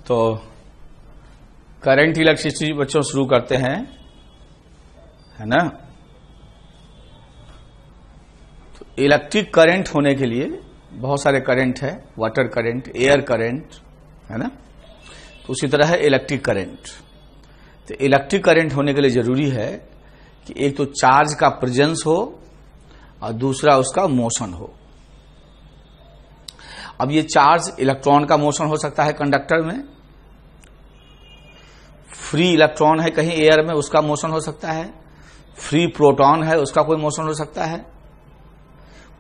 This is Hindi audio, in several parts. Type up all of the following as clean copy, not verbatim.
तो करंट इलेक्ट्रिसिटी बच्चों शुरू करते हैं, है ना। तो इलेक्ट्रिक करंट होने के लिए बहुत सारे करंट है, वाटर करंट, एयर करंट, है ना। तो उसी तरह है इलेक्ट्रिक करंट। तो इलेक्ट्रिक करंट होने के लिए जरूरी है कि एक तो चार्ज का प्रेजेंस हो और दूसरा उसका मोशन हो। अब ये चार्ज इलेक्ट्रॉन का मोशन हो सकता है कंडक्टर में, फ्री इलेक्ट्रॉन है कहीं एयर में उसका मोशन हो सकता है, फ्री प्रोटॉन है उसका कोई मोशन हो सकता है,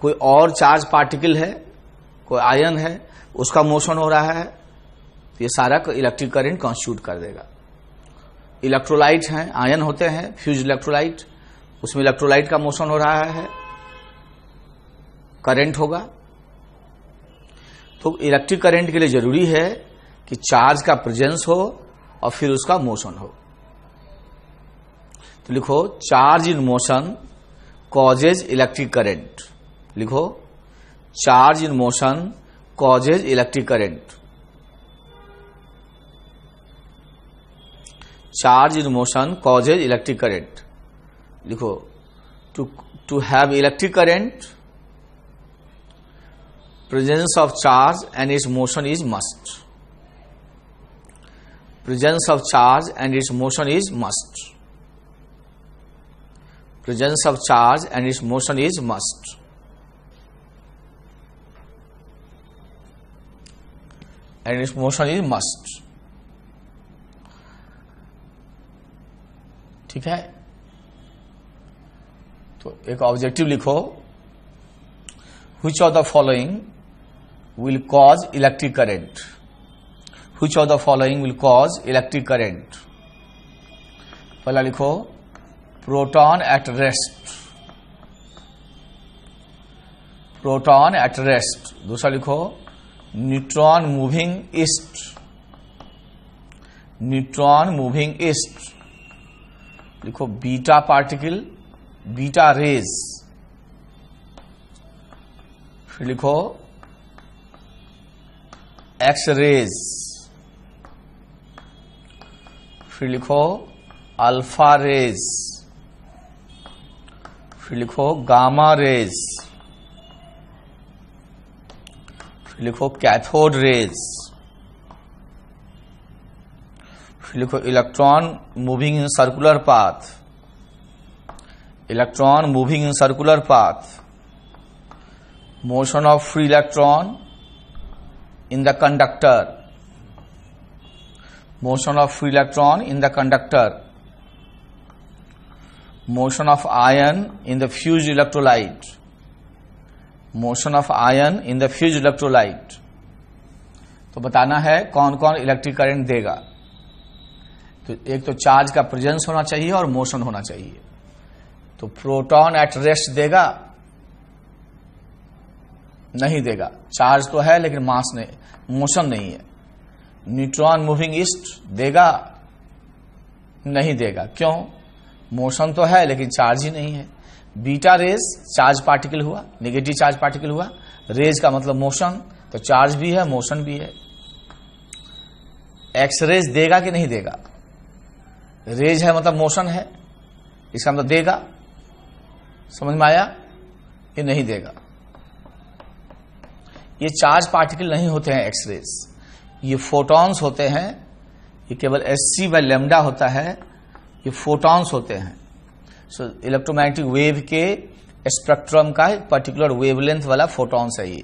कोई और चार्ज पार्टिकल है, कोई आयन है उसका मोशन हो रहा है। तो ये सारा इलेक्ट्रिक करंट कॉन्स्टिट्यूट कर देगा। इलेक्ट्रोलाइट हैं, आयन होते हैं, फ्यूज इलेक्ट्रोलाइट, उसमें इलेक्ट्रोलाइट का मोशन हो रहा है, करंट होगा। तो इलेक्ट्रिक करंट के लिए जरूरी है कि चार्ज का प्रेजेंस हो और फिर उसका मोशन हो। तो लिखो charge in motion causes electric current. लिखो charge in motion causes electric current. Charge in motion causes electric current. लिखो to have electric current presence of charge and its motion is must. Presence of charge and its motion is must. Presence of charge and its motion is must. And its motion is must. ठीक है। तो एक ऑब्जेक्टिव लिखो, which of the following will cause electric current? Which of the following will cause electric current? पहला लिखो proton at rest, proton at rest। दूसरा लिखो neutron moving east, neutron moving east। लिखो बीटा पार्टिकल, बीटा रेज। फिर लिखो एक्स रेज। फिर लिखो अल्फा रेज। फिर लिखो गामा रेज। फिर लिखो कैथोड रेज। फिर लिखो electron moving in circular path, electron moving in circular path, motion of free electron in the conductor, motion of free electron in the conductor, motion of ion in the fused electrolyte, motion of ion in the fused electrolyte। तो बताना है कौन कौन इलेक्ट्रिक करंट देगा। तो एक तो चार्ज का प्रेजेंस होना चाहिए और मोशन होना चाहिए। तो प्रोटॉन एट रेस्ट देगा? नहीं देगा। चार्ज तो है लेकिन मास नहीं, मोशन नहीं है। न्यूट्रॉन मूविंग ईस्ट देगा? नहीं देगा। क्यों? मोशन तो है लेकिन चार्ज ही नहीं है। बीटा रेज चार्ज पार्टिकल हुआ, नेगेटिव चार्ज पार्टिकल हुआ। रेज का मतलब मोशन, तो चार्ज भी है मोशन भी है। एक्स रेज देगा कि नहीं देगा? रेज है मतलब मोशन है, इसका मतलब देगा। समझ में आया? ये नहीं देगा। ये चार्ज पार्टिकल नहीं होते हैं एक्स रेज, ये फोटॉन्स होते हैं। ये केवल एससी बाय लैम्डा होता है, ये फोटॉन्स होते हैं। सो इलेक्ट्रोमैग्नेटिक वेव के स्पेक्ट्रम का एक पर्टिकुलर वेवलेंथ वाला फोटॉन्स है। ये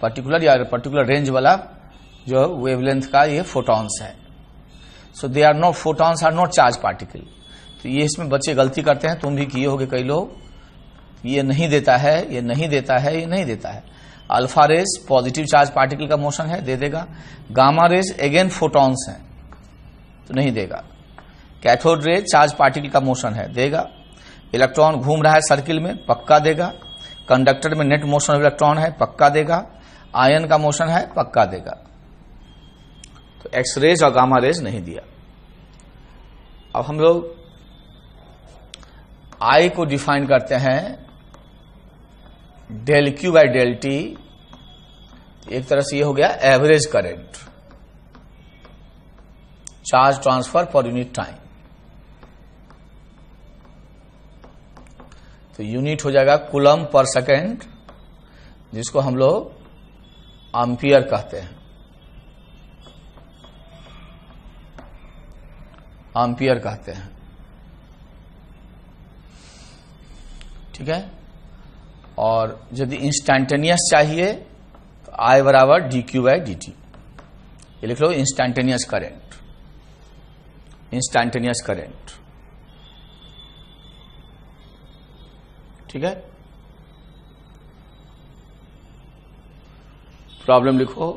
पर्टिकुलर या पर्टिकुलर रेंज वाला जो वेवलेंथ का ये फोटॉन्स है। So they are not, photons are not charge particle. तो ये इसमें बच्चे गलती करते हैं, तुम भी किए होगे कई लोग। ये नहीं देता है, ये नहीं देता है, ये नहीं देता है। Alpha rays positive charge particle का मोशन है, दे देगा। गामा रेज अगेन फोटॉन्स हैं, तो नहीं देगा। कैथोड रेज चार्ज पार्टिकल का मोशन है, देगा। इलेक्ट्रॉन घूम रहा है सर्किल में, पक्का देगा। कंडक्टर में नेट मोशन ऑफ इलेक्ट्रॉन है, पक्का देगा। आयन का मोशन है, पक्का देगा। तो एक्स रेज और गामा रेज नहीं दिया। अब हम लोग आई को डिफाइन करते हैं del q by del t एक तरह से ये हो गया average current, charge transfer per unit time. तो यूनिट हो जाएगा कूलम पर सेकेंड, जिसको हम लोग एम्पियर कहते हैं, एम्पियर कहते हैं। ठीक है। और यदि इंस्टैंटेनियस चाहिए तो I बराबर dq/dt, ये लिख लो इंस्टैंटेनियस करंट, इंस्टैंटेनियस करंट। ठीक है। प्रॉब्लम लिखो,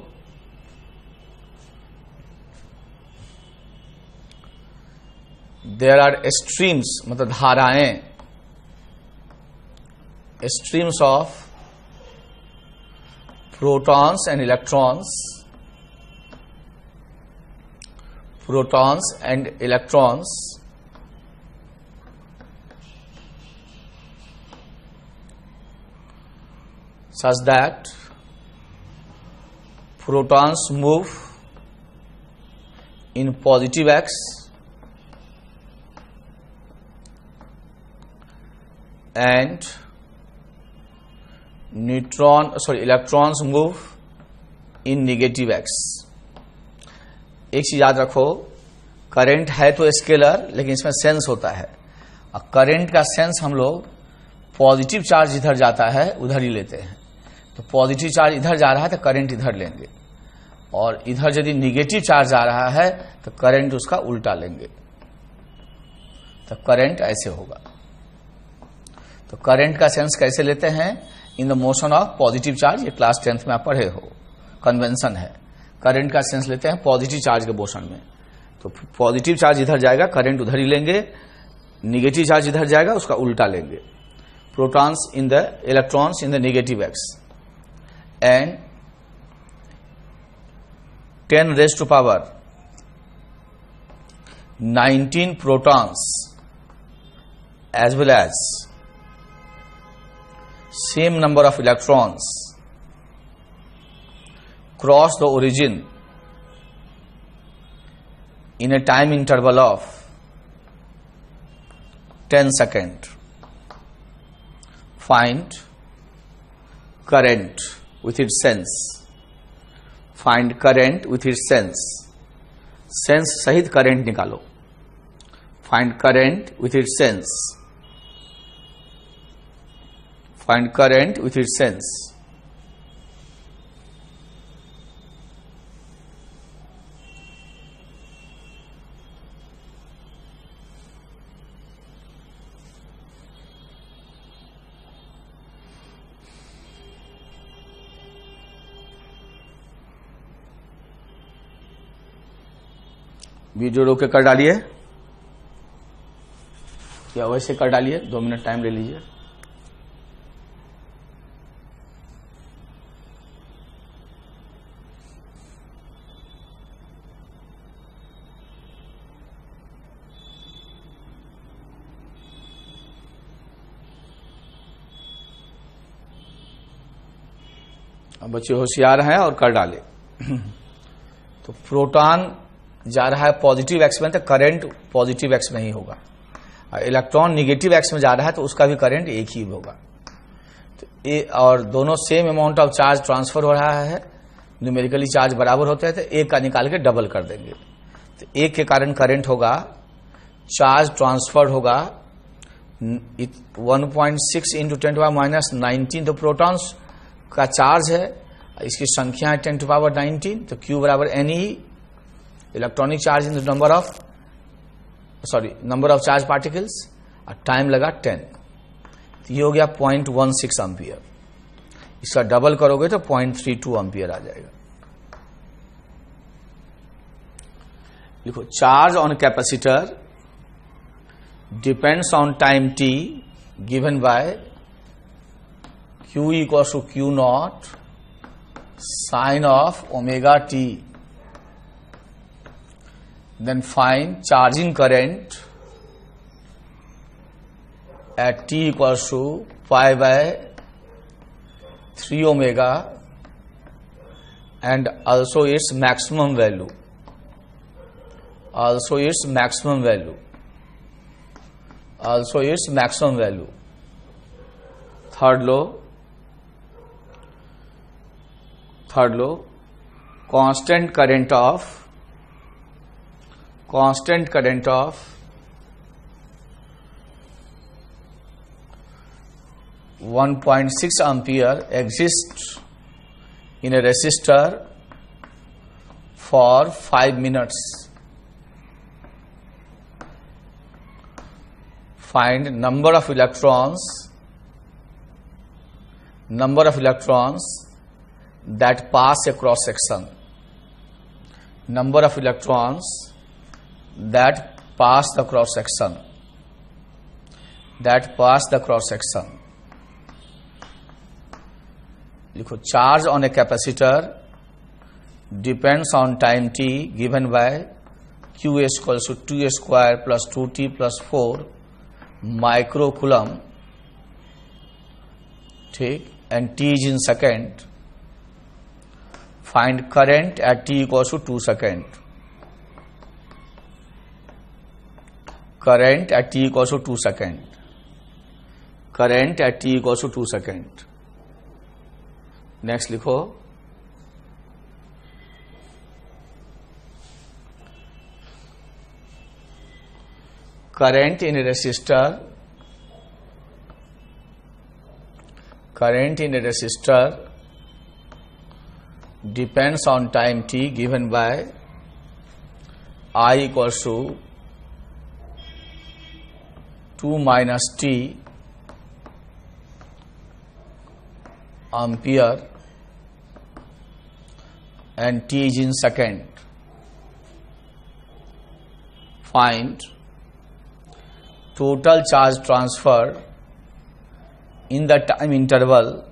देयर आर स्ट्रीम्स, मतलब धाराएं, streams of protons and electrons, protons and electrons such that protons move in positive x and electrons move in negative x। एक चीज याद रखो, करंट है तो स्केलर, लेकिन इसमें सेंस होता है, और करंट का सेंस हम लोग पॉजिटिव चार्ज जिधर जाता है उधर ही लेते हैं। तो पॉजिटिव चार्ज इधर जा रहा है तो करंट इधर लेंगे, और इधर यदि निगेटिव चार्ज आ रहा है तो करंट उसका उल्टा लेंगे, तो करंट ऐसे होगा। तो करंट का सेंस कैसे लेते हैं? In the motion of positive charge, ये क्लास 10th में आप पढ़े हो, कन्वेंशन है। करंट का सेंस लेते हैं पॉजिटिव चार्ज के मोशन में। तो पॉजिटिव चार्ज इधर जाएगा, करंट उधर ही लेंगे, निगेटिव चार्ज इधर जाएगा, उसका उल्टा लेंगे। Protons in the electrons in the negative x, and 10 raised to power 19 protons as well as same number of electrons cross the origin in a time interval of 10 seconds. Find current with its sense, find current with its sense, sense सहित current निकालो, find current with its sense, find current with its sense। Video रोक के कर डालिए या वैसे कर डालिए, 2 मिनट टाइम ले लीजिए। अब बच्चे होशियार हैं और कर डाले। तो प्रोटॉन जा रहा है पॉजिटिव एक्स में, तो करंट पॉजिटिव एक्स में ही होगा, और इलेक्ट्रॉन निगेटिव एक्स में जा रहा है तो उसका भी करंट एक ही होगा। तो और दोनों same amount of charge transfer हो रहा है, न्यूमेरिकली चार्ज बराबर होते हैं, तो एक का निकाल के डबल कर देंगे। तो एक के कारण करंट होगा, चार्ज ट्रांसफर होगा 1.6 इंटू 10⁻⁻19। तो प्रोटॉन्स का चार्ज है, इसकी संख्या है 10⁻19, तो Q बराबर Ne, electronic charge in the number of charge particles, और टाइम लगा 10। तो ये हो गया 0.16 एम्पियर। इसका डबल करोगे तो 0.32 एम्पियर आ जाएगा। लिखो, charge on capacitor depends on time t given by Q equals to Q0 sine of omega t। Then find charging current at t equals to pi by 3 omega and also its maximum value. Also its maximum value. Also its maximum value. Third law, constant current of 1.6 ampere exists in a resistor for 5 minutes. Find number of electrons that pass a cross section. Number of electrons that pass the cross section. लिखो, charge on a capacitor depends on time t given by q is equals to 2 square plus 2t plus 4 microcoulomb, ठीक, and t is in second. Find current at t equals to 2 second. Current at t equals to 2 second. Current at t equals to 2 second. Next लिखो, current in a resistor depends on time t given by I equals to 2 minus t ampere and t is in second. Find total charge transfer in the time interval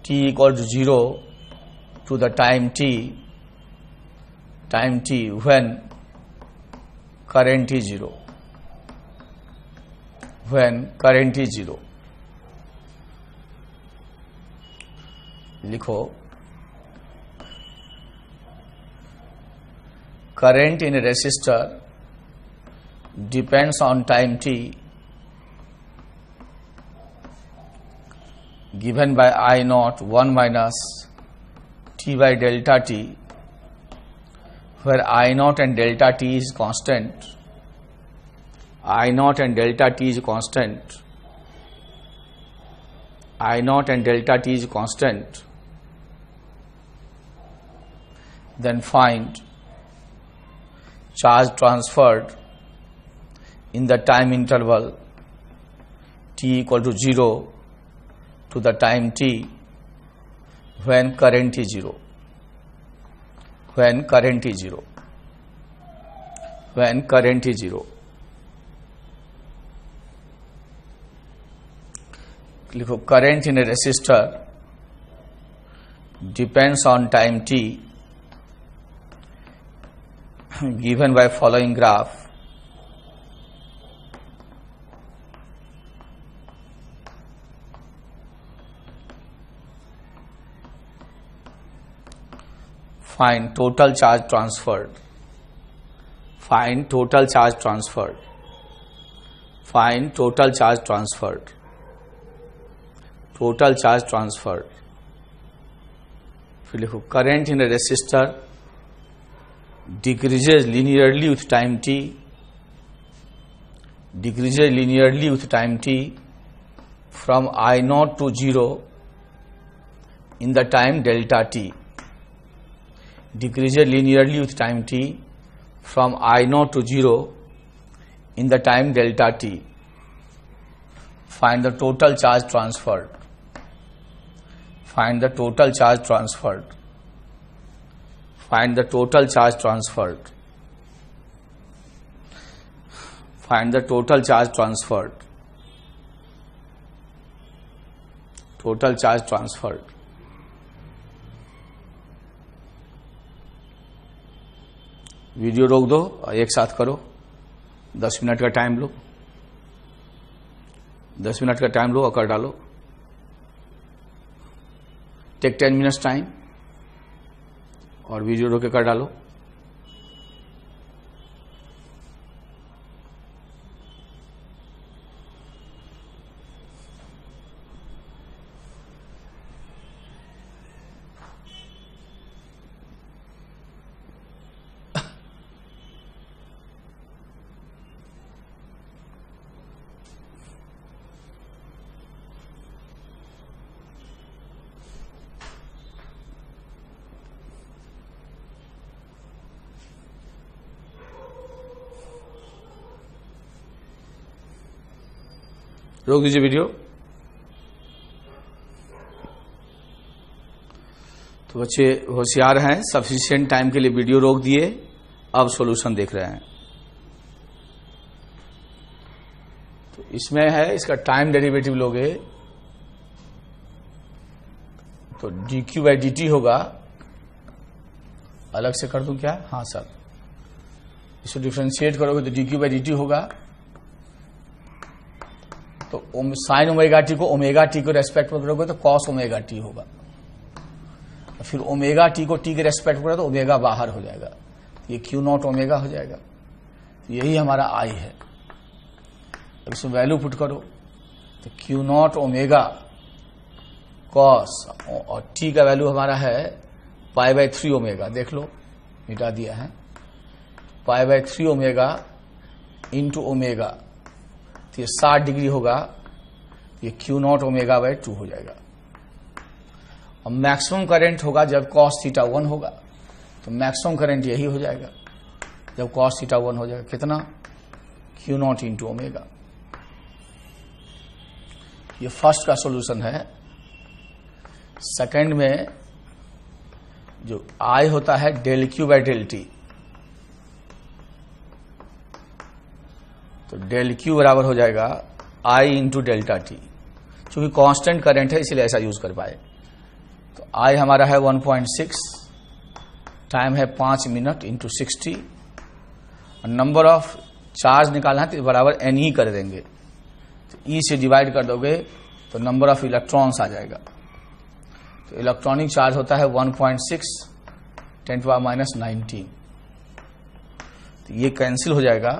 t equal to 0 to the time t when current is 0. When current is 0. लिखो, current in a resistor depends on time t given by I naught 1 minus t by delta t, where I naught and delta t is constant. I naught and delta t is constant. I naught and delta t is constant. Then find charge transferred in the time interval t equal to 0 to the time t when current is 0. When current is 0. When current is 0. लिखो, current in a resistor depends on time t given by following graph. Find total charge transferred. Find total charge transferred. Find total charge transferred. Total charge transferred. फिर लिखो, current in a resistor decreases linearly with time t. Decreases linearly with time t from I naught to 0 in the time delta t. Decreases linearly with time t from I naught to 0 in the time delta t. Find the total charge transferred. Find the total charge transferred. Find the total charge transferred. Find the total charge transferred. Total charge transferred. Video रोक दो, एक साथ करो, 10 मिनट का टाइम लो, 10 मिनट का टाइम लो और कर डालो। टेक 10 मिनट्स टाइम और वीडियो रोके कर डालो। रोक दीजिए वीडियो। तो बच्चे होशियार हैं, सफिशिएंट टाइम के लिए वीडियो रोक दिए, अब सॉल्यूशन देख रहे हैं। तो इसमें है, इसका टाइम डेरिवेटिव लोगे तो dq बाई dt होगा, अलग से कर दूं क्या? हाँ सर, इसको डिफरेंशिएट करोगे तो dq बाई dt होगा। तो साइन ओमेगा टी को ओमेगा टी के रेस्पेक्ट में करोगे तो कॉस ओमेगा टी होगा, फिर ओमेगा टी को टी के रेस्पेक्ट में करोगे तो ओमेगा बाहर हो जाएगा, ये क्यू नॉट ओमेगा हो जाएगा। यही हमारा आई है। अब इसमें वैल्यू पुट करो तो क्यू नॉट ओमेगा कॉस, और टी का वैल्यू हमारा है पाई बाई 3 ओमेगा, देख लो मिटा दिया है, pi by 3 omega into omega, तो ये 60 डिग्री होगा, ये क्यू नॉट ओमेगा बाई 2 हो जाएगा। और मैक्सिमम करंट होगा जब कॉस थीटा 1 होगा, तो मैक्सिमम करंट यही हो जाएगा जब कॉस थीटा 1 हो जाएगा, कितना? Q naught into omega. ये फर्स्ट का सॉल्यूशन है। सेकंड में जो आई होता है del q by del t, तो डेल क्यू बराबर हो जाएगा आई इंटू डेल्टा टी। चूंकि कांस्टेंट करंट है इसलिए ऐसा यूज कर पाए। तो आई हमारा है 1.6, टाइम है 5 मिनट इंटू 60, और नंबर ऑफ चार्ज निकालना है तो बराबर एन ई कर देंगे, तो ई से डिवाइड कर दोगे तो नंबर ऑफ इलेक्ट्रॉन्स आ जाएगा। तो इलेक्ट्रॉनिक चार्ज होता है 1.6 10⁻⁻19, तो ये कैंसिल हो जाएगा,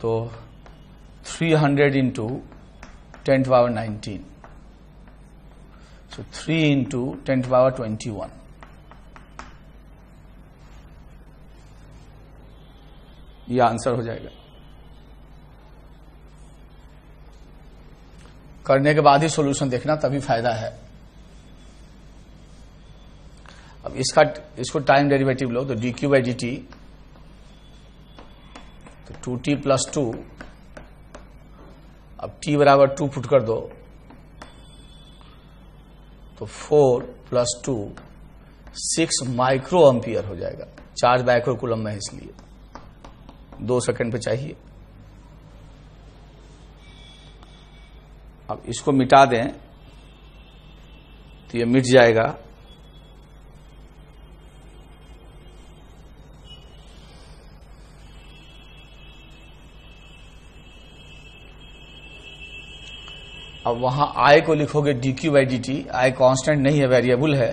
तो 300 इंटू 10⁻19, so 3 इंटू 10⁻21, ये आंसर हो जाएगा। करने के बाद ही सॉल्यूशन देखना, तभी फायदा है। अब इसको टाइम डेरिवेटिव लो तो dq बाई dt, तो 2t प्लस 2, अब t बराबर 2 पुट कर दो तो 4 प्लस 2 6 माइक्रो एम्पियर हो जाएगा। चार्ज माइक्रो कूलम में है इसलिए 2 सेकंड पे चाहिए। अब इसको मिटा दें तो ये मिट जाएगा। अब वहां आई को लिखोगे dq by dt, I constant नहीं है, वेरिएबल है,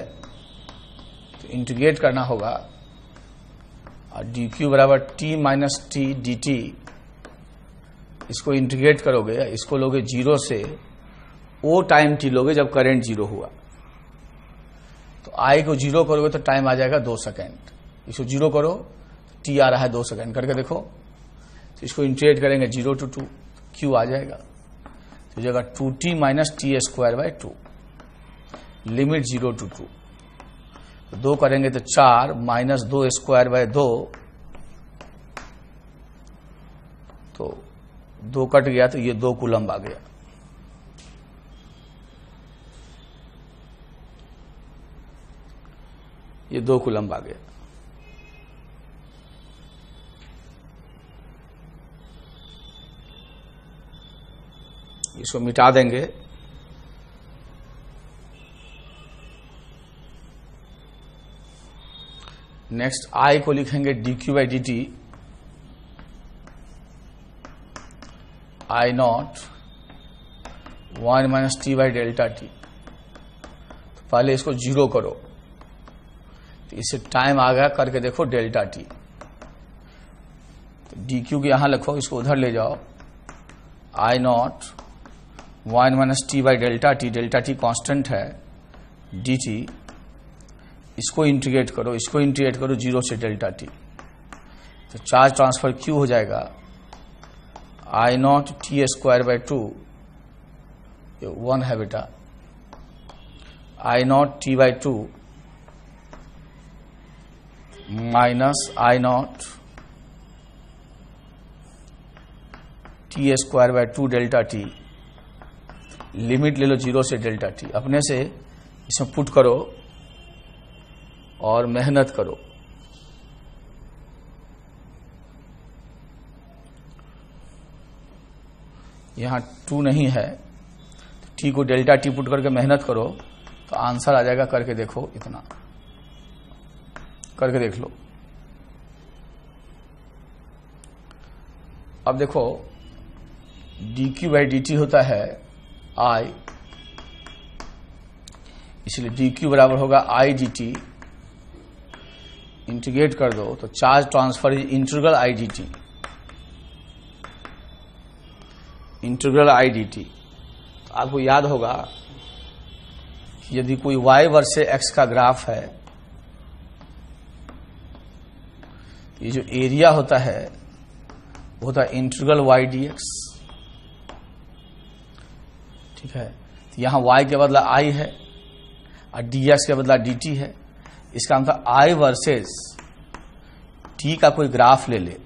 तो इंटीग्रेट करना होगा, और dq बराबर t माइनस टी dt, इसको इंटीग्रेट करोगे, इसको लोगे 0 से ओ टाइम t लोगे जब करंट 0 हुआ, तो आई को 0 करोगे तो टाइम आ जाएगा 2 सेकेंड। इसको 0 करो, t आ रहा है 2 सेकेंड, करके देखो, तो इसको इंटीग्रेट करेंगे 0 to 2, q आ जाएगा, तो जगह 2t minus T square by 2, limit 0 to 2, तो 2 करेंगे तो 4 माइनस 2 स्क्वायर बाय 2, तो 2 कट गया तो ये 2 कूलम्ब आ गया। ये 2 कूलम्ब आ गया। इसको मिटा देंगे, नेक्स्ट आई को लिखेंगे dq by dt, I naught 1 minus T by delta T. तो पहले इसको 0 करो, तो इससे टाइम आ गया, करके देखो डेल्टा टी। तो डी क्यू के यहां लिखो, इसको उधर ले जाओ, I naught 1 minus T by delta T constant है, डी टी। इसको इंटीग्रेट करो, 0 से डेल्टा टी। तो चार्ज ट्रांसफर क्यू हो जाएगा I naught T square by 2, 1 है बेटा, I naught T by 2 minus I naught T square by 2 delta T. Limit ले लो 0 से डेल्टा टी, अपने से इसमें पुट करो और मेहनत करो। यहां 2 नहीं है, तो टी को डेल्टा टी पुट करके मेहनत करो, तो आंसर आ जाएगा। करके देखो, इतना करके देख लो। अब देखो D Q by D T होता है आई, इसलिए डी क्यू बराबर होगा आई डी टी। इंटीग्रेट कर दो तो charge transfer is integral I D T, integral I D T. तो आपको याद होगा कि यदि कोई y वर्सेस x का ग्राफ है, ये जो एरिया होता है वो होता है इंटीग्रल y dx, ठीक है। तो यहां y के बदला i है और dx के बदला dt है। इसका मतलब i वर्सेस t का कोई ग्राफ ले ले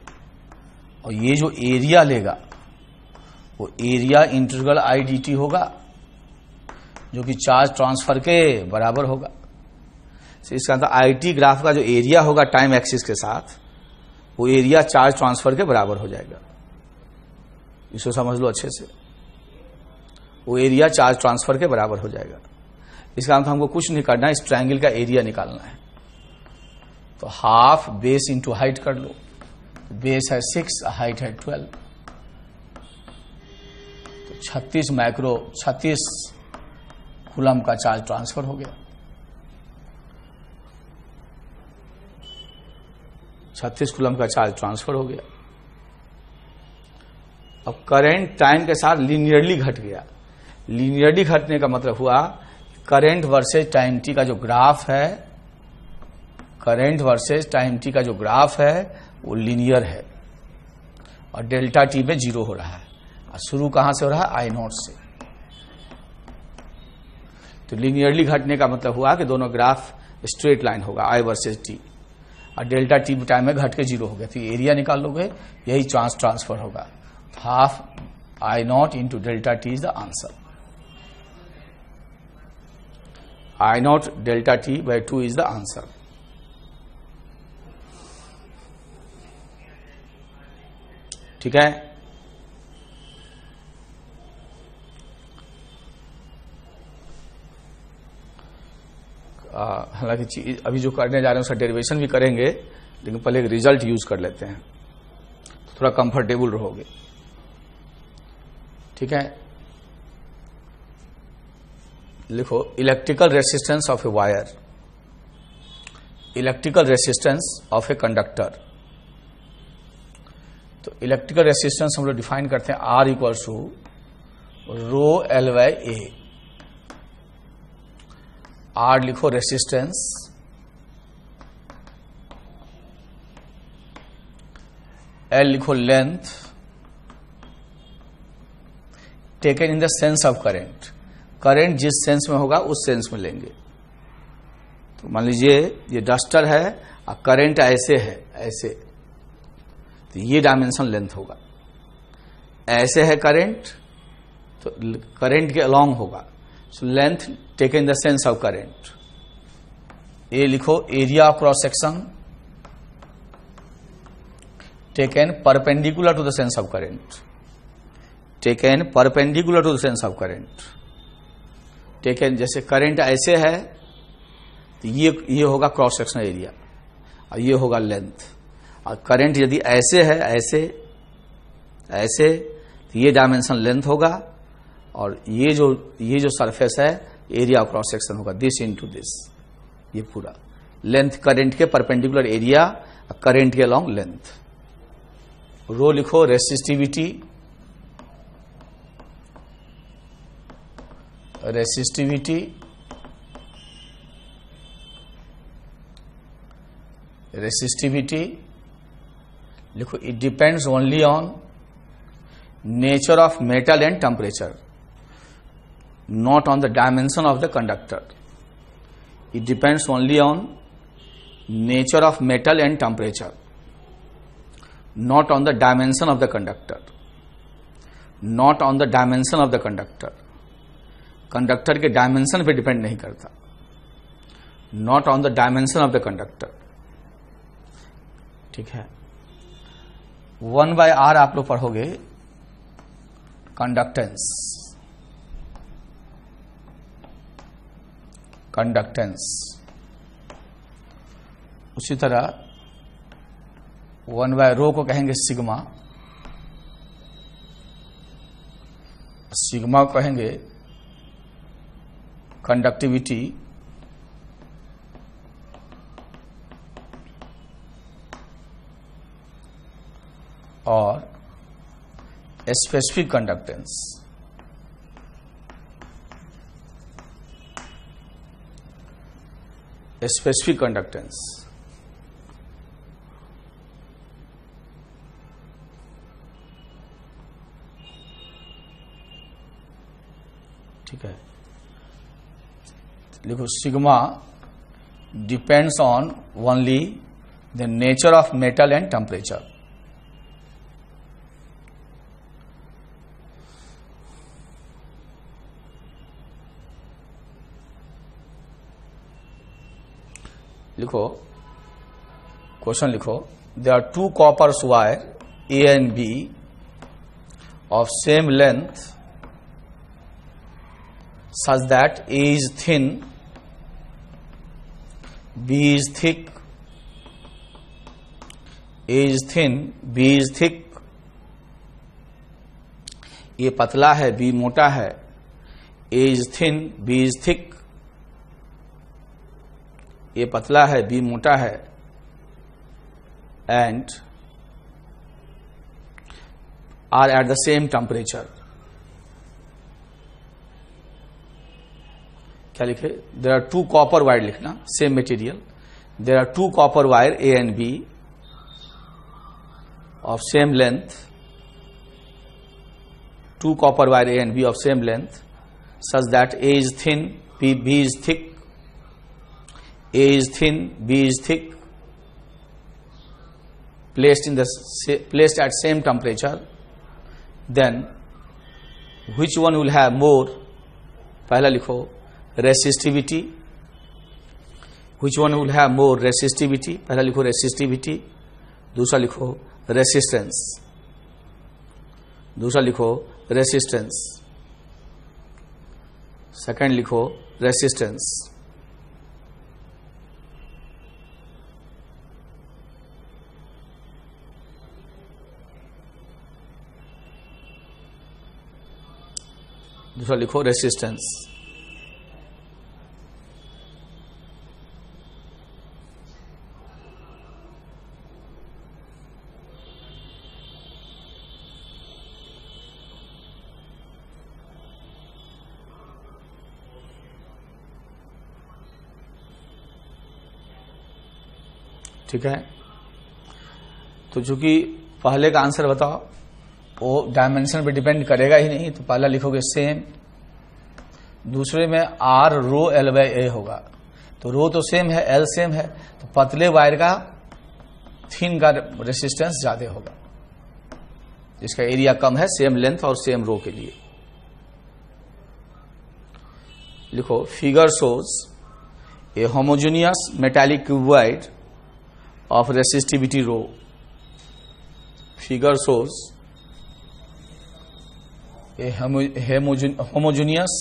और ये जो एरिया लेगा वो area integral I D T होगा, जो कि चार्ज ट्रांसफर के बराबर होगा। तो इसका मतलब आई टी ग्राफ का जो एरिया होगा टाइम एक्सिस के साथ, वो एरिया चार्ज ट्रांसफर के बराबर हो जाएगा। इसको समझ लो अच्छे से, वो एरिया चार्ज ट्रांसफर के बराबर हो जाएगा। इसका मतलब हमको कुछ नहीं करना है, इस ट्रायंगल का एरिया निकालना है। तो हाफ बेस इंटू हाइट कर लो, बेस है 6, हाइट है 12, तो 36 कूलम का चार्ज ट्रांसफर हो गया। 36 कूलम का चार्ज ट्रांसफर हो गया। अब करंट टाइम के साथ लीनियरली घट गया। लीनियरली घटने का मतलब हुआ करंट वर्सेस टाइम टी का जो ग्राफ है, करंट वर्सेस टाइम टी का जो ग्राफ है वो लीनियर है और डेल्टा टी में 0 हो रहा है। और शुरू कहां से हो रहा है? आई नॉट से। तो लीनियरली घटने का मतलब हुआ कि दोनों ग्राफ स्ट्रेट लाइन होगा, आई वर्सेस टी, और डेल्टा टी टाइम में घट के 0 हो गया। तो एरिया निकाल लोगे, यही चार्ज ट्रांसफर होगा। Half I not into delta T is the answer. I not delta T by 2 is the answer. ठीक है। हालांकि अभी जो करने जा रहे हैं उसका डेरिवेशन भी करेंगे, लेकिन पहले एक रिजल्ट यूज कर लेते हैं तो थोड़ा कंफर्टेबल रहोगे। ठीक है। लिखो electrical resistance of a wire, electrical resistance of a conductor. तो इलेक्ट्रिकल रेसिस्टेंस हम लोग डिफाइन करते हैं R equals to rho L by A। R लिखो रेसिस्टेंस, L लिखो length, taken in the sense of current. Current जिस सेंस में होगा उस सेंस में लेंगे। तो मान लीजिए ये डस्टर है और करंट ऐसे है, ऐसे, तो ये डायमेंशन लेंथ होगा। ऐसे है करंट, तो करंट के अलोंग होगा, so length taken in the sense of current. A लिखो area of cross section taken perpendicular to the sense of current, taken perpendicular to the sense of current. Taken जैसे करंट ऐसे है तो ये होगा क्रॉस सेक्शनल एरिया और ये होगा लेंथ। और करंट यदि ऐसे है, ऐसे ऐसे, तो ये डायमेंशन लेंथ होगा और ये जो सरफेस है एरिया ऑफ क्रॉस सेक्शन होगा दिस इनटू दिस, ये पूरा लेंथ करंट के परपेंडिकुलर एरिया करंट के अलोंग लेंथ। रो लिखो रेसिस्टिविटी, रेसिस्टिविटी लिखो it depends only on nature of metal and temperature, not on the dimension of the conductor. It depends only on nature of metal and temperature, not on the dimension of the conductor, not on the dimension of the conductor. Conductor के डायमेंशन पे डिपेंड नहीं करता, not on the dimension of the conductor. ठीक है, 1/r आप लोग पढ़ोगे कंडक्टेंस, उसी तरह 1/ρ को कहेंगे सिग्मा, सिग्मा को कहेंगे कंडक्टिविटी, और स्पेसिफिक कंडक्टेंस। स्पेसिफिक कंडक्टेंस ठीक है, लिखो sigma depends on only the nature of metal and temperature. लिखो क्वेश्चन लिखो, there are 2 copper wire A and B of same length such that A is thin, B is thick, A is thin, B is thick। ये पतला है, B मोटा है, A is thin, B is thick। ये पतला है, B मोटा है, and are at the same temperature। क्या लिखे? There are 2 copper wire लिखना, same material। There are 2 copper wire A and B of same length, 2 copper wire A and B of same length such that A is thin, B is thick, A is thin, B is thick, placed at same temperature, then which one will have more? पहला लिखो resistivity, which one will have more resistivity? पहला लिखो resistivity, दूसरा लिखो resistance, दूसरा लिखो resistance, सेकंड लिखो resistance। दूसरा लिखो रेसिस्टेंस। ठीक है, तो चूंकि पहले का आंसर बताओ, वो डायमेंशन पे डिपेंड करेगा ही नहीं, तो पहला लिखोगे सेम, दूसरे में R रो L/A होगा, तो रो तो सेम है, L सेम है, तो पतले वायर का थिन का रेसिस्टेंस ज्यादा होगा, जिसका एरिया कम है, सेम लेंथ और सेम रो के लिए। लिखो figure shows a homogeneous metallic cuboid of resistivity rho. Figure shows a homogeneous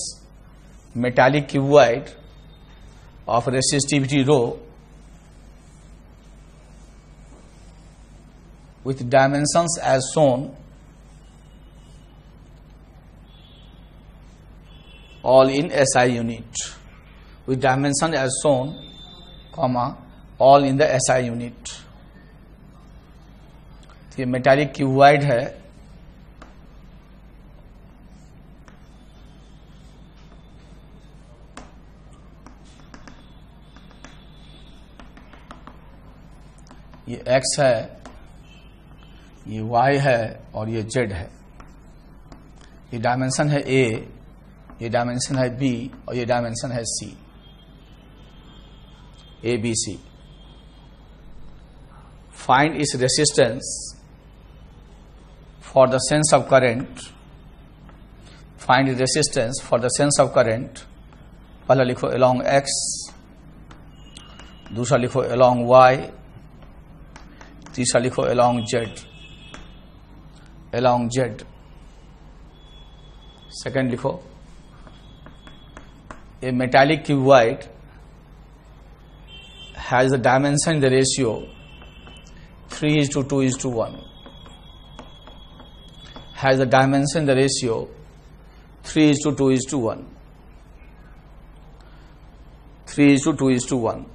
metallic cuboid of resistivity rho with dimensions as shown all in SI unit with dimension as shown, comma, all in the SI unit. ये मेटालिक क्यूबॉइड है, ये X है, ये Y है और ये Z है. ये डायमेंशन है A, ये डायमेंशन है B और ये डायमेंशन है C, ABC. Find its resistance for the sense of current. Find the resistance for the sense of current. पहला लिखो along X, दूसरा लिखो along Y, तीसरा लिखो along Z. along Z. Second लिखो a metallic cuboid has the dimension in the ratio 3:2:1. Has the dimension in the ratio 3:2:1. 3:2:1.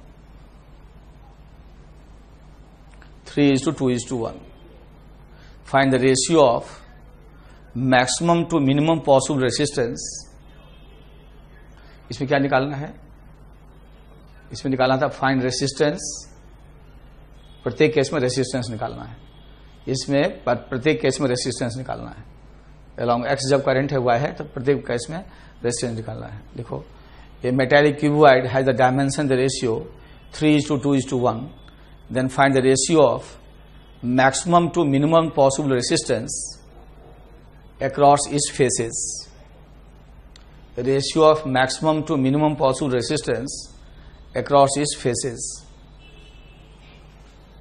3:2:1. Find the ratio of maximum to minimum possible resistance. इसमें क्या निकालना है? इसमें निकालना था फाइंड रेसिस्टेंस. प्रत्येक केस में रेसिस्टेंस निकालना है. इसमें प्रत्येक केस में रेसिस्टेंस निकालना है. अलोंग एक्स जब करंट है वाई है तो प्रत्येक केस में रेसिस्टेंस निकालना है. लिखो a metallic cuboid has the dimension the ratio 3:2:1. Then find the ratio of maximum to minimum possible resistance across its faces. Ratio of maximum to minimum possible resistance across its faces.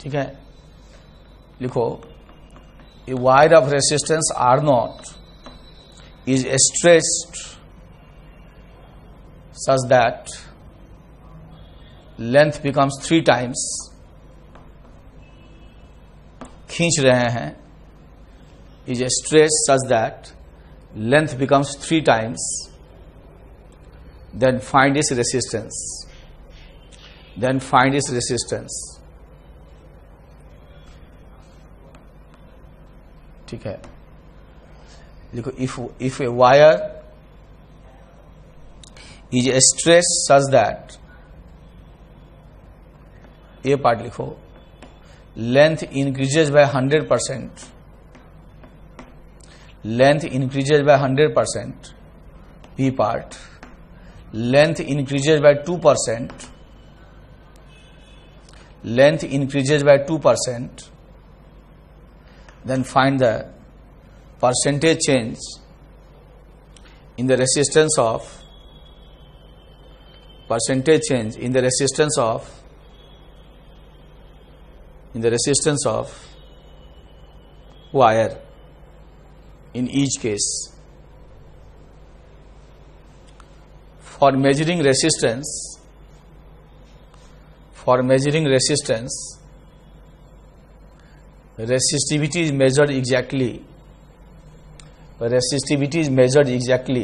ठीक है, लिखो a wire of resistance R0 is stretched such that length becomes 3 times. खींच रहे हैं, is stretched such that length becomes 3 times. Then find its resistance. Then find its resistance. ठीक है, लिखो if a wire is stretched such that, ये पार्ट लिखो, length increases by 100%. Length increases by 100%. B part. Length increases by 2%. Length increases by 2%. Then find the percentage change in the resistance of wire in each case. For measuring resistance, resistivity is measured exactly. Resistivity is measured exactly.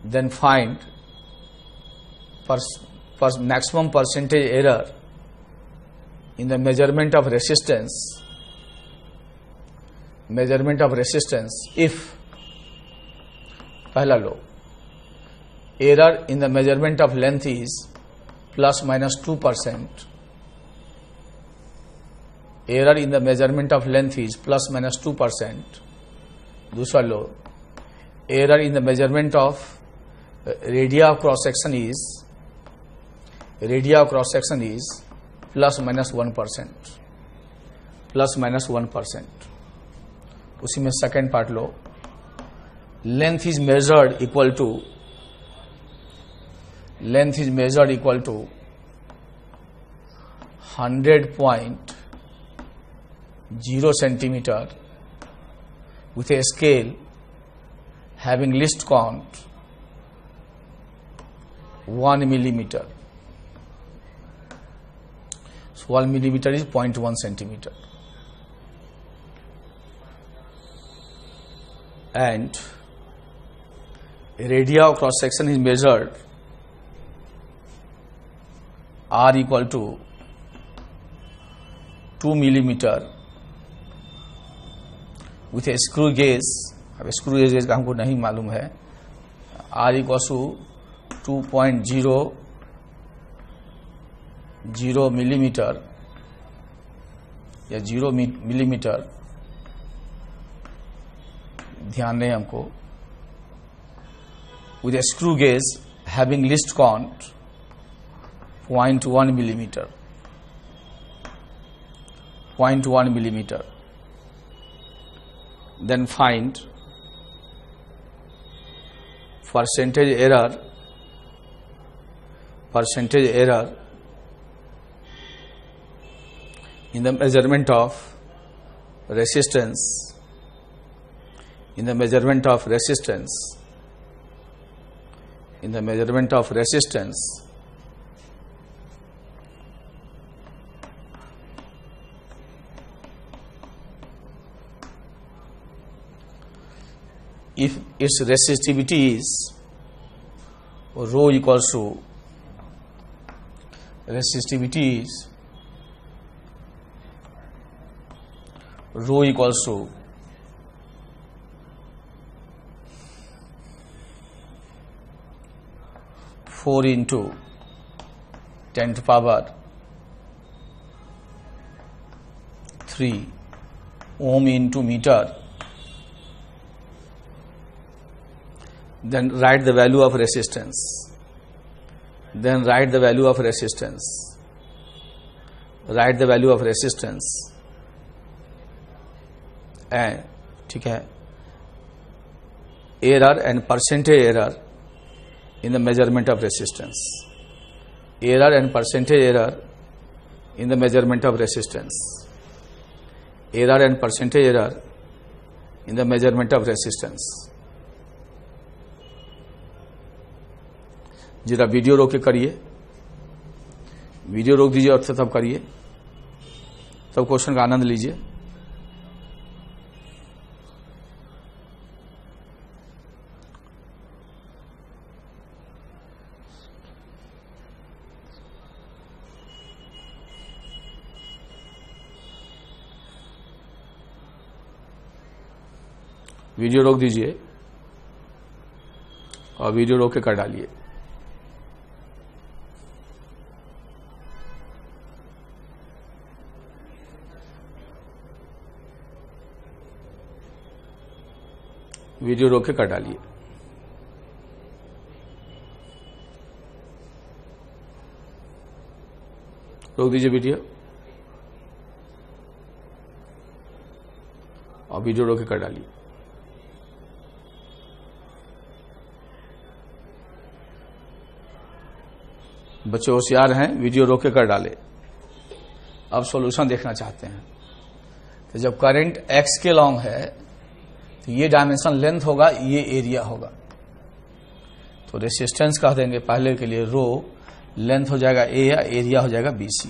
Then find maximum percentage error in the measurement of resistance if, पहला लो, error in the measurement of length is ±2%. Error in the measurement of length is ±2%. दूसरा लो, error in the measurement of radius of cross section is ±1%. उसी में सेकेंड पार्ट लो, length is measured equal to 100.0 centimeter with a scale having least count 1 millimeter. So 1 millimeter is 0.1 centimeter. and area of cross section is measured R equal to 2 millimeter with a screw gauge. अब स्क्रू गेज का हमको नहीं मालूम है. R equals to 2.00 मिलीमीटर या 0 मिलीमीटर, ध्यान दें हमको. with a screw gauge having least count 0.1 millimeter. 0.1 millimeter. Then find percentage error in the measurement of resistance. In the measurement of resistance. If its resistivity is rho equals to 4 into 10 to power 3 ohm into meter, then write the value of resistance. And ठीक है, error and percentage error in the measurement of resistance. Error and percentage error in the measurement of resistance. Error and percentage error in the measurement of resistance. जरा वीडियो रोक के करिए, वीडियो रोक दीजिए और तब करिए, तब क्वेश्चन का आनंद लीजिए. वीडियो रोक दीजिए और वीडियो रोक के कर डालिए. वीडियो रोक के कर डालिए. रोक दीजिए वीडियो और वीडियो रोक के कर डालिए. बच्चे होशियार हैं, वीडियो रोक के कर डाले. अब सॉल्यूशन देखना चाहते हैं. तो जब करंट x के लॉन्ग है तो ये डायमेंशन लेंथ होगा, ये एरिया होगा. तो रेसिस्टेंस कह देंगे पहले के लिए रो, लेंथ हो जाएगा a या एरिया हो जाएगा BC.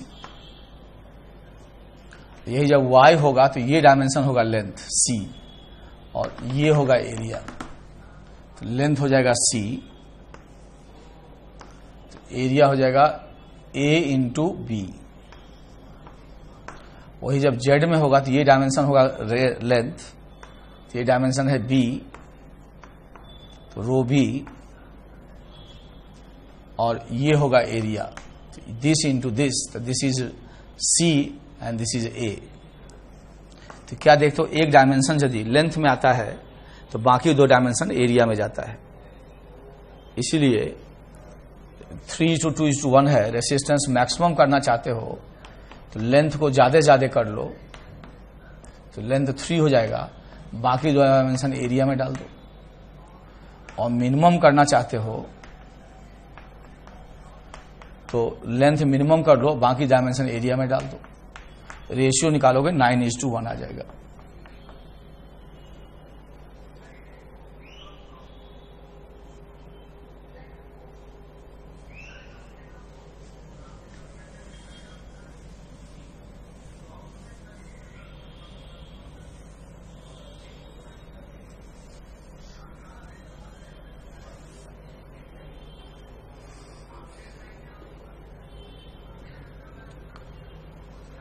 यही जब y होगा तो ये डायमेंशन होगा लेंथ C और ये होगा एरिया. तो लेंथ हो जाएगा C, एरिया हो जाएगा A इंटू B. वही जब Z में होगा तो ये डायमेंशन होगा लेंथ, तो ये डायमेंशन है B, तो रो B और ये होगा एरिया. दिस इंटू दिस, तो this is C and this is A. तो क्या देखते हो, एक डायमेंशन यदि लेंथ में आता है तो बाकी दो डायमेंशन एरिया में जाता है. इसीलिए 3:2:1 है. रेसिस्टेंस मैक्सिमम करना चाहते हो तो लेंथ को ज्यादा कर लो, तो लेंथ 3 हो जाएगा, बाकी दो डायमेंशन एरिया में डाल दो. और मिनिमम करना चाहते हो तो लेंथ मिनिमम कर लो, बाकी डायमेंशन एरिया में डाल दो. रेशियो निकालोगे 9:1 आ जाएगा.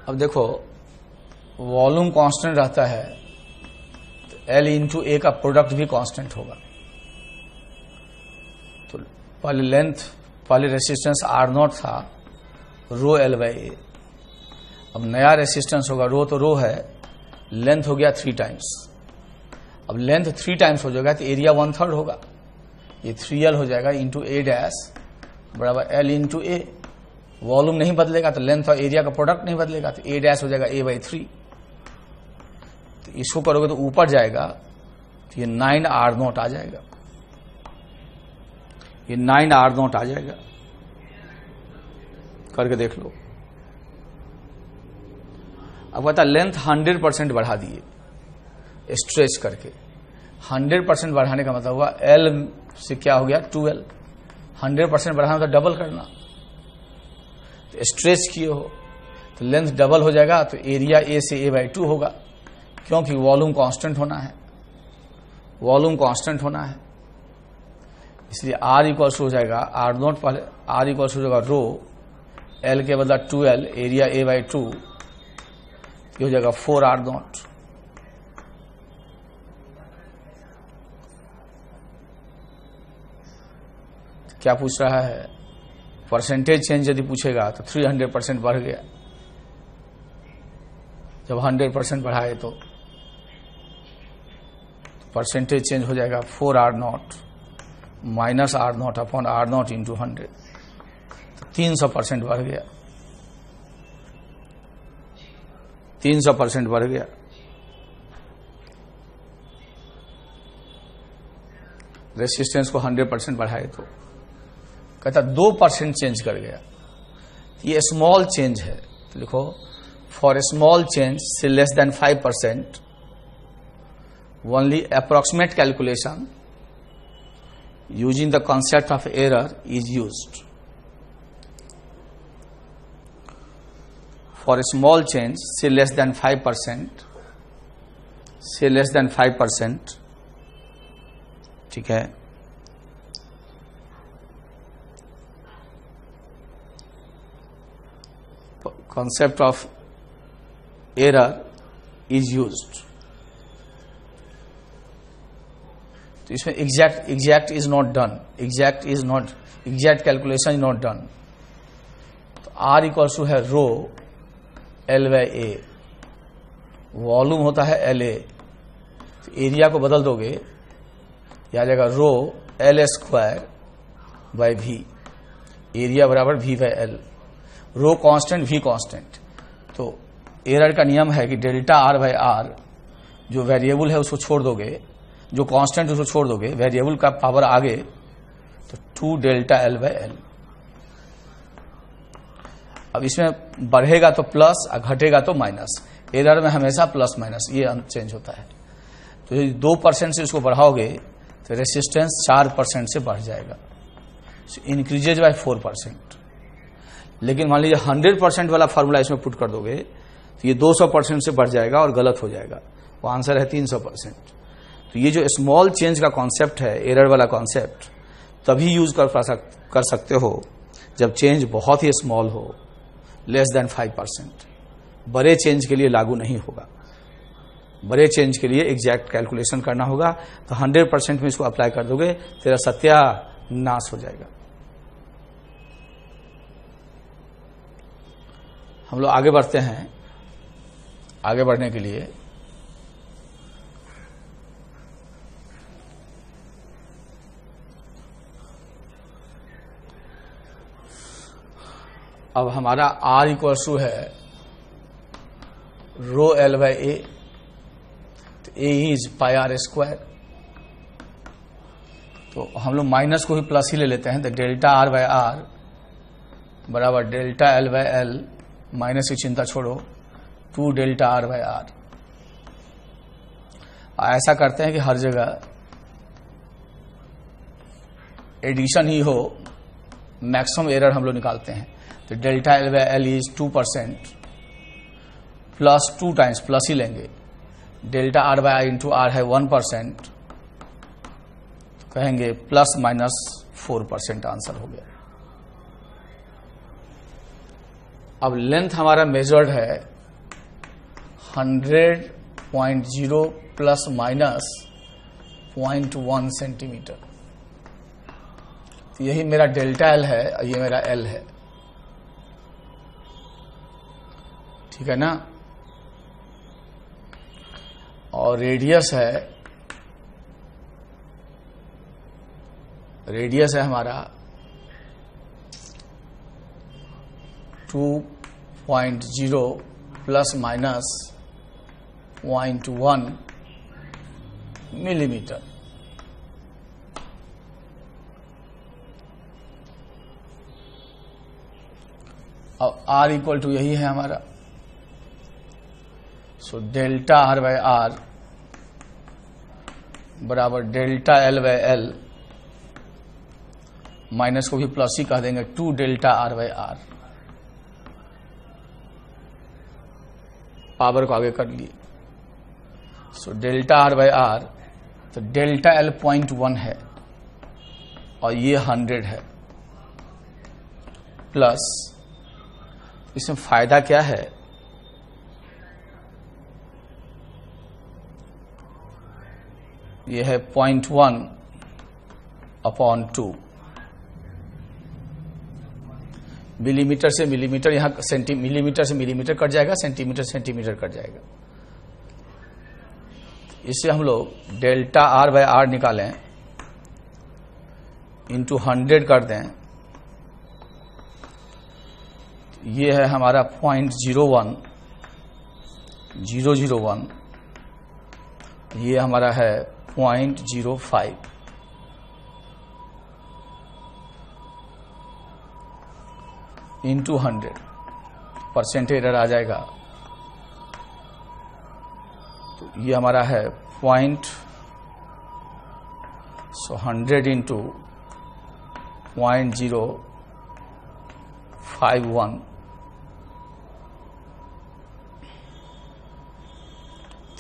अब देखो वॉल्यूम कांस्टेंट रहता है तो L इंटू ए का प्रोडक्ट भी कांस्टेंट होगा। तो पहले लेंथ, पहले रेसिस्टेंस R0 था, रो L बाई ए। अब नया रेसिस्टेंस होगा, रो तो रो है, लेंथ हो गया 3 टाइम्स। अब लेंथ 3 टाइम्स हो जाएगा तो एरिया 1/3 होगा, ये 3L हो जाएगा इंटू ए डैश बराबर L इंटू ए। वॉल्यूम नहीं बदलेगा तो लेंथ और एरिया का प्रोडक्ट नहीं बदलेगा, तो ए डैश हो जाएगा A/3। तो इसको करोगे तो ऊपर जाएगा तो ये 9R0 आ जाएगा, ये 9R0 आ जाएगा। करके देख लो। अब कहता लेंथ 100% बढ़ा दिए स्ट्रेच करके। 100% बढ़ाने का मतलब हुआ L से क्या हो गया 2L। 100% बढ़ाना तो डबल करना, तो स्ट्रेच किए हो तो लेंथ डबल हो जाएगा, तो एरिया A से A/2 होगा, क्योंकि वॉल्यूम कांस्टेंट होना है, वॉल्यूम कांस्टेंट होना है। इसलिए R इक्वल्स हो जाएगा R0 पहले, R इक्वल्स हो जाएगा रो L के बदला 2L, एरिया A/2, ये हो जाएगा 4R0। क्या पूछ रहा है? परसेंटेज चेंज यदि पूछेगा तो 300% बढ़ गया। जब 100% बढ़ाए तो परसेंटेज चेंज हो जाएगा 4R0 minus R0 upon R0 into 100, तो 300% बढ़ गया, 300% बढ़ गया। रेसिस्टेंस को 100% बढ़ाए तो कहता 2% चेंज कर गया। ये स्मॉल चेंज है, तो लिखो फॉर स्मॉल चेंज से less than 5% only approximate calculation using the concept of error is used. For small change से लेस देन 5%, से लेस देन 5%, ठीक है, concept of error is used। तो इसमें exact is not done, exact calculation is not done. तो R इक्वल्स टू है रो L/A, वॉल्यूम होता है LA, तो एरिया को बदल दोगे, यह आ जाएगा रो L² एरिया बराबर V/L। रो कांस्टेंट, V कांस्टेंट। तो एरर का नियम है कि डेल्टा R/R, जो वेरिएबल है उसको छोड़ दोगे, जो कांस्टेंट उसको छोड़ दोगे, वेरिएबल का पावर आगे, तो 2 डेल्टा L/L। अब इसमें बढ़ेगा तो प्लस और घटेगा तो माइनस। एरर में हमेशा प्लस माइनस ये चेंज होता है। तो यदि 2% से इसको बढ़ाओगे तो रेसिस्टेंस 4% से बढ़ जाएगा, इंक्रीजेज बाय 4%। लेकिन मान लीजिए 100% वाला फार्मूला इसमें पुट कर दोगे तो ये 200% से बढ़ जाएगा और गलत हो जाएगा। वो आंसर है 300%। तो ये जो स्मॉल चेंज का कॉन्सेप्ट है, एरर वाला कॉन्सेप्ट, तभी यूज कर सकते हो जब चेंज बहुत ही स्मॉल हो, लेस देन 5%। बड़े चेंज के लिए लागू नहीं होगा। बड़े चेंज के लिए एग्जैक्ट कैलकुलेशन करना होगा। तो 100% में इसको अप्लाई कर दोगे, तेरा सत्यानाश हो जाएगा। हम लोग आगे बढ़ते हैं। आगे बढ़ने के लिए अब हमारा R इक्वल्स टू है रो L/A, तो A इज πr²। तो हम लोग माइनस को भी प्लस ही ले लेते हैं, तो डेल्टा R/R बराबर डेल्टा L/L, माइनस की चिंता छोड़ो, 2 डेल्टा R/R। ऐसा करते हैं कि हर जगह एडिशन ही हो, मैक्सिमम एरर हम लोग निकालते हैं। तो delta L/L is 2% plus 2 times plus ही लेंगे, डेल्टा R/I इंटू R है 1%, तो कहेंगे प्लस माइनस 4% आंसर हो गया। अब लेंथ हमारा मेजर्ड है 100.0 प्लस माइनस 0.1 सेंटीमीटर। तो यही मेरा डेल्टा एल है, ये मेरा एल है, ठीक है ना। और रेडियस है हमारा 2.0 प्लस माइनस 0.1 मिलीमीटर। अब R इक्वल टू यही है हमारा, so delta R by R बराबर delta L by L, minus को भी प्लस ही कह देंगे, 2 delta R by R, power को आगे कर लिए। So delta R by R, तो डेल्टा L 0.1 है और ये 100 है, प्लस इसमें फायदा क्या है, ये है 0.1 अपॉन 2, मिलीमीटर से मिलीमीटर, यहां मिलीमीटर से मिलीमीटर कट जाएगा, सेंटीमीटर सेंटीमीटर कट जाएगा। इससे हम लोग डेल्टा R बाय R निकालें, इंटू 100 कर दें, ये है हमारा 0.01001, ये हमारा है 0.05, इंटू 100, परसेंटेज एरर आ जाएगा, तो ये हमारा है 100 इंटू 0.051,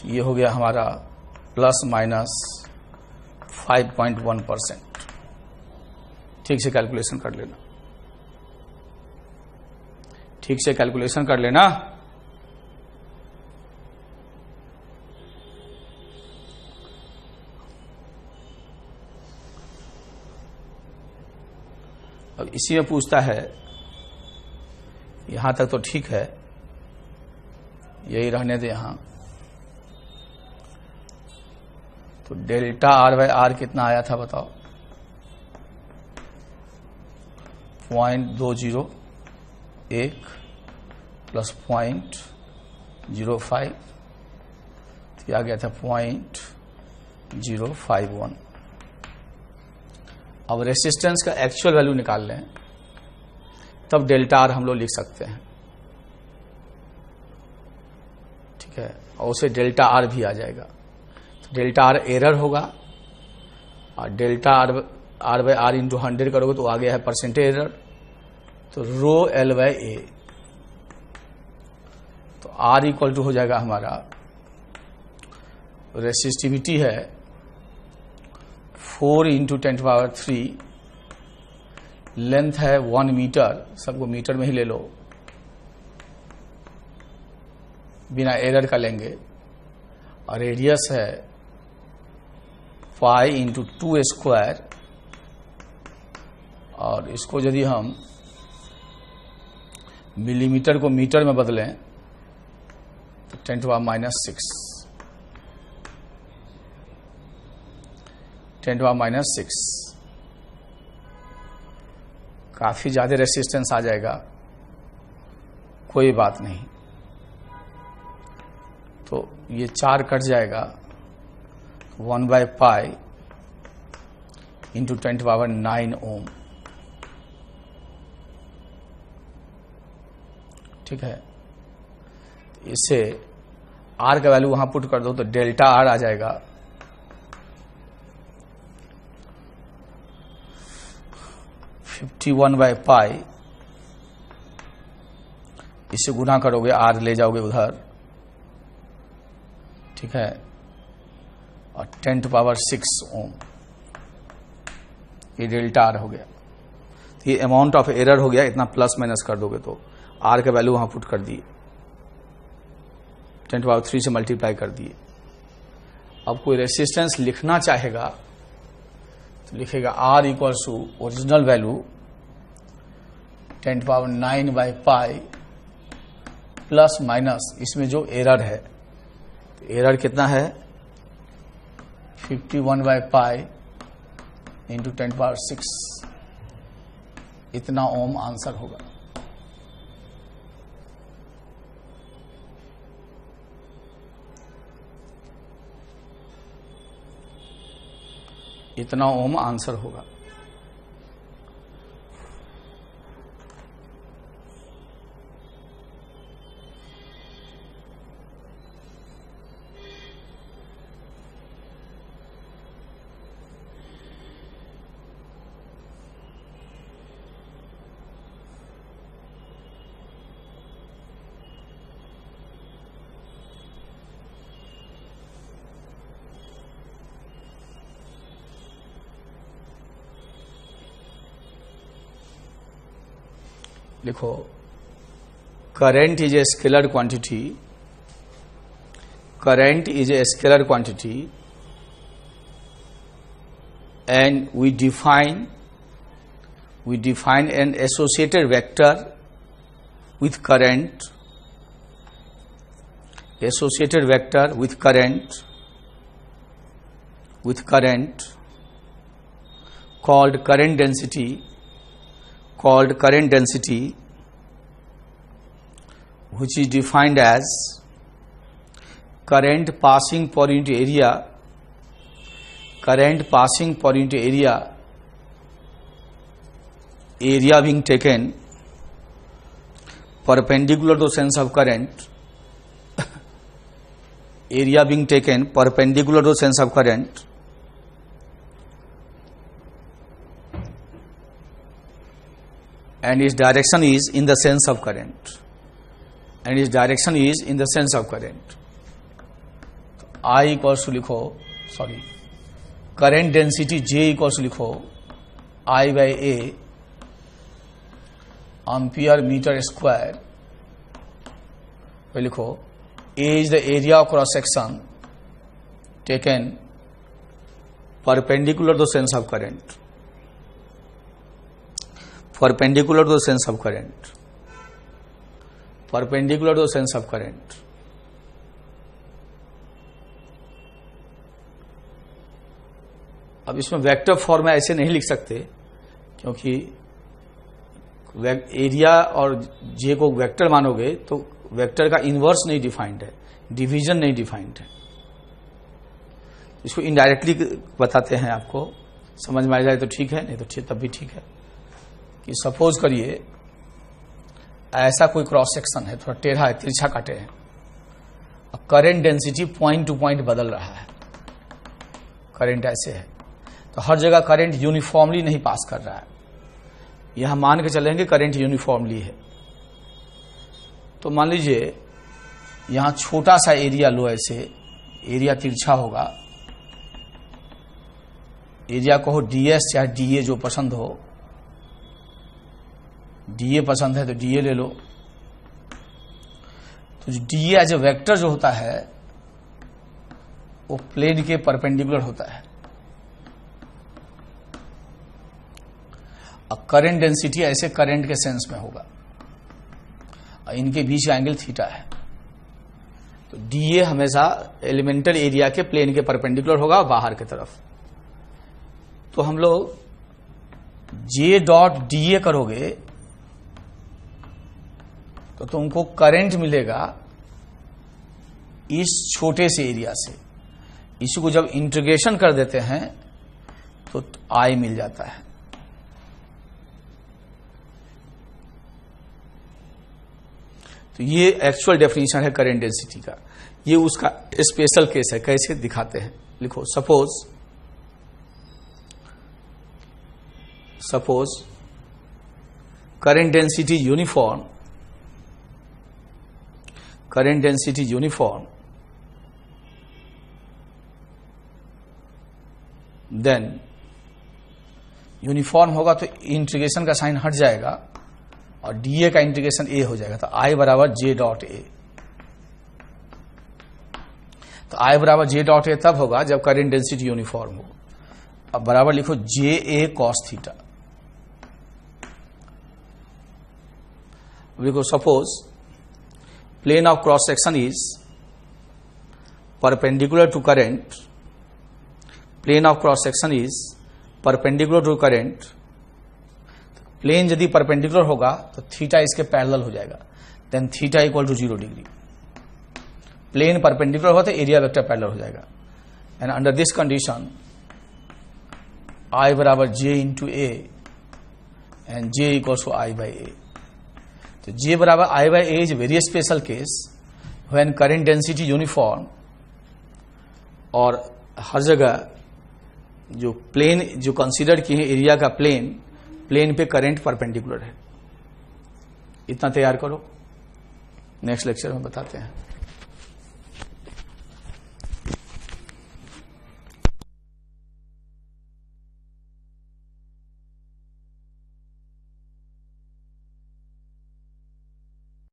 ये हो गया हमारा प्लस माइनस 5.1%। ठीक से कैलकुलेशन कर लेना, ठीक से कैलकुलेशन कर लेना। अब इसी में पूछता है, यहां तक तो ठीक है, यही रहने दे यहां। तो डेल्टा R बाय R कितना आया था बताओ, 0.201 प्लस 0.05, आ गया था 0.051। अब रेसिस्टेंस का एक्चुअल वैल्यू निकाल लें, तब डेल्टा R हम लोग लिख सकते हैं, ठीक है, और उसे डेल्टा R भी आ जाएगा। तो डेल्टा R एरर होगा, और delta R by R into 100 करोगे तो आ गया है परसेंटेज एरर, तो रो L बाय A, तो R इक्वल टू हो जाएगा हमारा, रेसिस्टिविटी है 4 इंटू 10⁻³ लेंथ है 1 मीटर, सबको मीटर में ही ले लो, बिना एरर का लेंगे, और रेडियस है पाई इंटू 2 स्क्वायर, और इसको यदि हम मिलीमीटर को मीटर में बदलें तो 10⁻⁶, काफी ज्यादा रेसिस्टेंस आ जाएगा, कोई बात नहीं। तो ये 4 कट जाएगा, 1/π इंटू 10⁻⁹ ओम, ठीक है। इससे R का वैल्यू वहां पुट कर दो तो डेल्टा R आ जाएगा 51/π, इससे गुना करोगे R ले जाओगे उधर, ठीक है, और 10⁻⁶ ओम, ये डेल्टा R हो गया। ये अमाउंट ऑफ एरर हो गया, इतना प्लस माइनस कर दोगे तो R का वैल्यू वहां पुट कर दिए, 10³ से मल्टीप्लाई कर दिए। अब कोई रेसिस्टेंस लिखना चाहेगा तो लिखेगा R equals to original value 10⁻⁹ plus minus इसमें जो एरर है, तो एरर कितना है 51/π इंटू 10⁻⁶, इतना ओम आंसर होगा। इतना ओम आंसर होगा। लिखो, current is a scalar quantity, current is a scalar quantity and we define an associated vector with current, associated vector with current called current density, which is defined as current passing per unit area, area being taken perpendicular to sense of current, area being taken perpendicular to sense of current, and its direction is in the sense of current, I equals to लिखो, current density J equals to लिखो I/A एम्पियर मीटर स्क्वायर, लिखो A is the area of cross section taken perpendicular to sense of current, perpendicular to sense of current. अब इसमें वेक्टर फॉर्म में ऐसे नहीं लिख सकते, क्योंकि एरिया और जे को वेक्टर मानोगे तो वेक्टर का इनवर्स नहीं डिफाइंड है, डिवीजन नहीं डिफाइंड है। इसको इनडायरेक्टली बताते हैं, आपको समझ में आ जाए तो ठीक है, नहीं तो तब भी ठीक है। कि सपोज करिए ऐसा कोई क्रॉस सेक्शन है, थोड़ा टेढ़ा है, तिरछा काटे है, current density point two point बदल रहा है, करंट ऐसे है, तो हर जगह करंट यूनिफॉर्मली नहीं पास कर रहा है। यहां मान के चलेंगे करंट यूनिफॉर्मली है, तो मान लीजिए यहां छोटा सा एरिया लो, ऐसे एरिया तिरछा होगा, एरिया को हो DS या DA जो पसंद हो, DA पसंद है तो DA ले लो। तो जो DA एज ए वेक्टर जो होता है वो प्लेन के परपेंडिकुलर होता है, और करंट डेंसिटी ऐसे करंट के सेंस में होगा, और इनके बीच एंगल थीटा है। तो DA हमेशा एलिमेंटल एरिया के प्लेन के परपेंडिकुलर होगा बाहर की तरफ। तो हम लोग J.DA करोगे तो तुमको करंट मिलेगा इस छोटे से एरिया से, इसी को जब इंटीग्रेशन कर देते हैं तो I मिल जाता है। तो ये एक्चुअल डेफिनेशन है करंट डेंसिटी का, ये उसका स्पेशल केस है। कैसे दिखाते हैं, लिखो, suppose current density uniform, then uniform होगा तो इंटीग्रेशन का साइन हट जाएगा और DA का इंटीग्रेशन A हो जाएगा, तो I बराबर J.A। तो I बराबर जे डॉट ए तब होगा जब करंट डेंसिटी यूनिफॉर्म हो। अब बराबर लिखो जे ए कॉस थीटा। देखो suppose plane of cross section is perpendicular to current, plane of cross section is perpendicular to current. Plane यदि परपेंडिकुलर होगा तो थीटा इसके पैरेलल हो जाएगा, then theta equal to 0 degree. Plane perpendicular होगा तो एरिया वेक्टर पैरेलल हो जाएगा। And under this condition I बराबर J into A and J equals to I by A. तो जे बराबर आई by A is very special case when current density uniform और हर जगह जो प्लेन जो कंसीडर किए हैं एरिया का प्लेन पे करंट परपेंडिकुलर है। इतना तैयार करो, नेक्स्ट लेक्चर में बताते हैं।